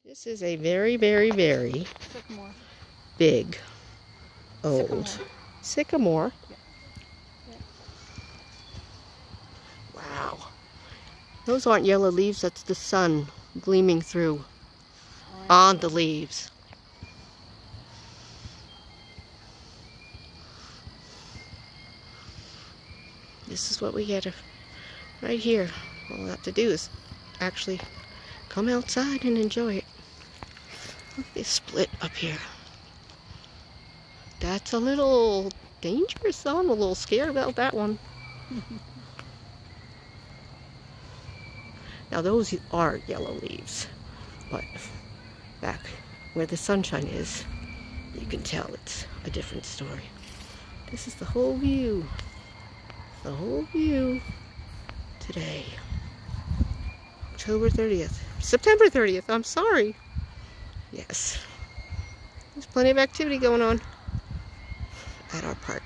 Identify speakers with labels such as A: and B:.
A: This is a very, very, very
B: Sycamore.
A: big, old sycamore.
B: Yeah. Yeah.
A: Wow. Those aren't yellow leaves, that's the sun gleaming through on the leaves. This is what we get right here. All we have to do is actually come outside and enjoy it. Look at this split up here. That's a little dangerous, so I'm a little scared about that one. Now those are yellow leaves, but back where the sunshine is, you can tell it's a different story. This is the whole view. The whole view today. October 30th. September 30th, I'm sorry. Yes. There's plenty of activity going on at our park.